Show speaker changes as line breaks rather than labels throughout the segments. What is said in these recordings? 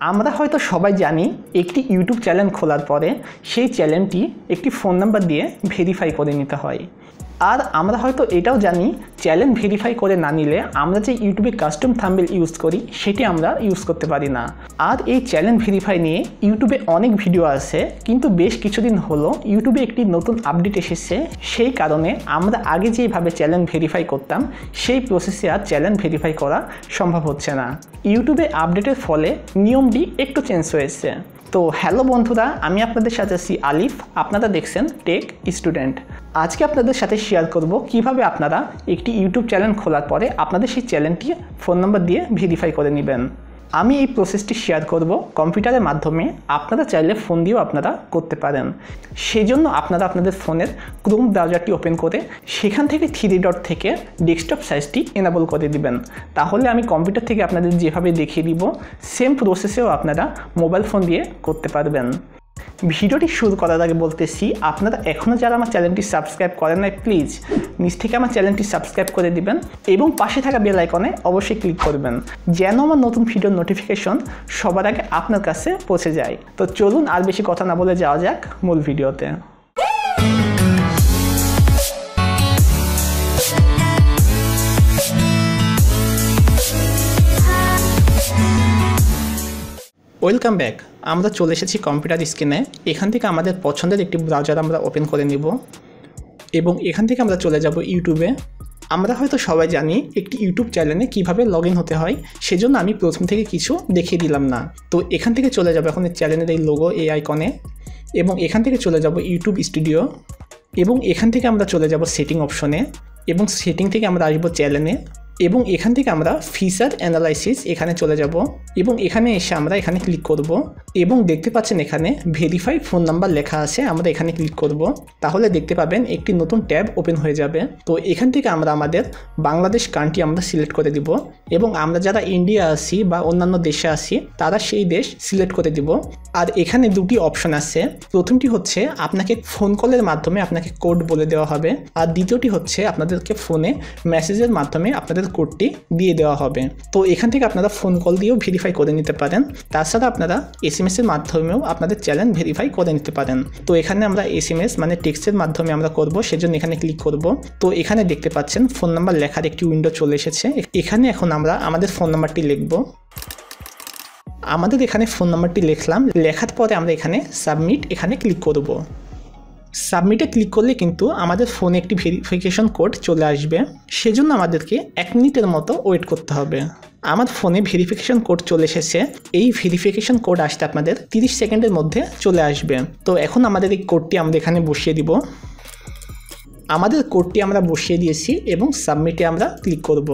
আমরা হয়তো সবাই জানি একটি ইউটিউব চ্যানেল খোলার পরে সেই চ্যানেলটি একটি ফোন নাম্বার দিয়ে ভেরিফাই করে নিতে হয়। আর আমরা হয়তো এটাও জানি চ্যানেল ভেরিফাই করে না নিলে আমরা যে ইউটিউবে কাস্টম থাম্বনেল ইউজ করি সেটি আমরা ইউজ করতে পারি না। আর এই চ্যানেল ভেরিফাই নিয়ে ইউটিউবে অনেক ভিডিও আছে, কিন্তু বেশ কিছুদিন হলো ইউটিউবে একটি নতুন আপডেট এসেছে। সেই কারণে আমরা আগে যেভাবে চ্যানেল ভেরিফাই করতাম সেই প্রসেসে আর চ্যানেল ভেরিফাই করা সম্ভব হচ্ছে না। ইউটিউবে আপডেটের ফলে নিয়মটি একটু চেঞ্জ হয়েছে। তো হ্যালো বন্ধুরা, আমি আপনাদের সাথে আছি আলিফ, আপনারা দেখছেন টেক স্টুডেন্ট। আজকে আপনাদের সাথে শেয়ার করব কিভাবে আপনারা একটি ইউটিউব চ্যানেল খোলার পরে আপনাদের সেই চ্যানেলটি ফোন নাম্বার দিয়ে ভেরিফাই করে নেবেন। আমি এই প্রসেসটি শেয়ার করব কম্পিউটারের মাধ্যমে, আপনারা চাইলে ফোন দিয়েও আপনারা করতে পারেন। সেই জন্য আপনারা আপনাদের ফোনের ক্রোম ব্রাউজারটি ওপেন করে সেখান থেকে 3 ডট থেকে ডেস্কটপ সাইজটি এনেবল করে দিবেন। তাহলে আমি কম্পিউটার থেকে আপনাদের যেভাবে দেখিয়ে দিব সেম প্রসেসেও আপনারা মোবাইল ফোন দিয়ে করতে পারবেন। ভিডিওটি শুরু করার আগে বলতেছি, আপনারা এখনও যারা আমার চ্যানেলটি সাবস্ক্রাইব করেন নাই প্লিজ নিচ থেকে আমার চ্যানেলটি সাবস্ক্রাইব করে দিবেন এবং পাশে থাকা বেল আইকনে অবশ্যই ক্লিক করবেন, যেন আমার নতুন ভিডিওর নোটিফিকেশন সবার আগে আপনার কাছে পৌঁছে যায়। তো চলুন আর বেশি কথা না বলে যাওয়া যাক মূল ভিডিওতে। Welcome back. আমরা চলে এসেছি কম্পিউটার স্ক্রিনে। এখান থেকে আমাদের পছন্দের একটি ব্রাউজার আমরা ওপেন করে নিব এবং এখান থেকে আমরা চলে যাব ইউটিউবে। আমরা হয়তো সবাই জানি একটি ইউটিউব চ্যানেলে কিভাবে লগ ইন হতে হয়, সেজন্য আমি প্রথম থেকে কিছু দেখিয়ে দিলাম না। তো এখান থেকে চলে যাব এখন চ্যানেলের এই লোগো এই আইকনে এবং এখান থেকে চলে যাব ইউটিউব স্টুডিও এবং এখান থেকে আমরা চলে যাব সেটিং অপশনে এবং সেটিং থেকে আমরা আসবো চ্যানেলে এবং এখান থেকে আমরা ফিচার অ্যানালাইসিস এখানে চলে যাব এবং এখানে এসে আমরা এখানে ক্লিক করব এবং দেখতে পাচ্ছেন এখানে ভেরিফাই ফোন নাম্বার লেখা আছে। আমরা এখানে ক্লিক করব, তাহলে দেখতে পাবেন একটি নতুন ট্যাব ওপেন হয়ে যাবে। তো এখান থেকে আমরা আমাদের বাংলাদেশ কান্ট্রি আমরা সিলেক্ট করে দিব এবং আমরা যারা ইন্ডিয়া আছি বা অন্যান্য দেশে আছি তারা সেই দেশ সিলেক্ট করে দিব। আর এখানে দুটি অপশন আছে। প্রথমটি হচ্ছে আপনাকে ফোন কলের মাধ্যমে আপনাকে কোড বলে দেওয়া হবে, আর দ্বিতীয়টি হচ্ছে আপনাদেরকে ফোনে মেসেজের মাধ্যমে আপনাদের কোডটি দিয়ে দেওয়া হবে। তো এখান থেকে আপনারা ফোন কল দিয়েও ভেরিফাই করে নিতে পারেন, তাছাড়া আপনারা SMS এর মাধ্যমেও আপনাদের চ্যানেল ভেরিফাই করে নিতে পারেন। তো এখানে আমরা SMS মানে টেক্সটের মাধ্যমে আমরা করব, সেজন্য এখানে ক্লিক করব। তো এখানে দেখতে পাচ্ছেন ফোন নাম্বার লেখার একটি উইন্ডো চলে এসেছে। এখানে এখন আমরা আমাদের ফোন নাম্বারটি লিখব। আমাদের এখানে ফোন নাম্বারটি লিখলাম, লেখার পরে আমরা এখানে সাবমিট এখানে ক্লিক করব। সাবমিটে ক্লিক করলে কিন্তু আমাদের ফোনে একটি ভেরিফিকেশন কোড চলে আসবে, সেজন্য আমাদেরকে 1 মিনিটের মতো ওয়েট করতে হবে। আমার ফোনে ভেরিফিকেশন কোড চলে এসেছে। এই ভেরিফিকেশন কোড আসতে আপনাদের 30 সেকেন্ডের মধ্যে চলে আসবে। তো এখন আমাদের এই কোডটি আমরা এখানে বসিয়ে দিব। আমাদের কোডটি আমরা বসিয়ে দিয়েছি এবং সাবমিটে আমরা ক্লিক করব।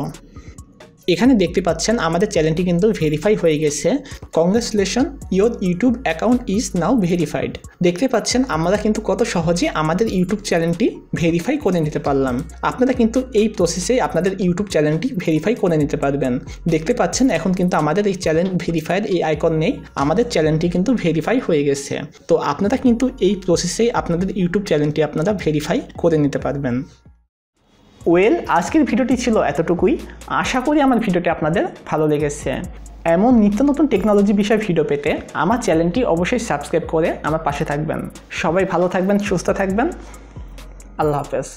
এখানে দেখতে পাচ্ছেন আমাদের চ্যানেলটি কিন্তু ভেরিফাই হয়ে গেছে। Congratulation, your YouTube account is now verified. দেখতে পাচ্ছেন আমরা কিন্তু কত সহজে আমাদের ইউটিউব চ্যানেলটি ভেরিফাই করে নিতে পারলাম। আপনারা কিন্তু এই প্রসেসে আপনাদের ইউটিউব চ্যানেলটি ভেরিফাই করে নিতে পারবেন। দেখতে পাচ্ছেন এখন কিন্তু আমাদের এই চ্যানেল ভেরিফাইড এই আইকন নেই, আমাদের চ্যানেলটি কিন্তু ভেরিফাই হয়ে গেছে। তো আপনারা কিন্তু এই প্রসেসেই আপনাদের ইউটিউব চ্যানেলটি আপনারা ভেরিফাই করে নিতে পারবেন। ওয়েল, আজকের ভিডিওটি ছিল এতটুকুই। আশা করি আমার ভিডিওটি আপনাদের ভালো লেগেছে। এমন নিত্য নতুন টেকনোলজি বিষয়ে ভিডিও পেতে আমার চ্যানেলটি অবশ্যই সাবস্ক্রাইব করে আমার পাশে থাকবেন। সবাই ভালো থাকবেন, সুস্থ থাকবেন। আল্লাহ হাফেজ।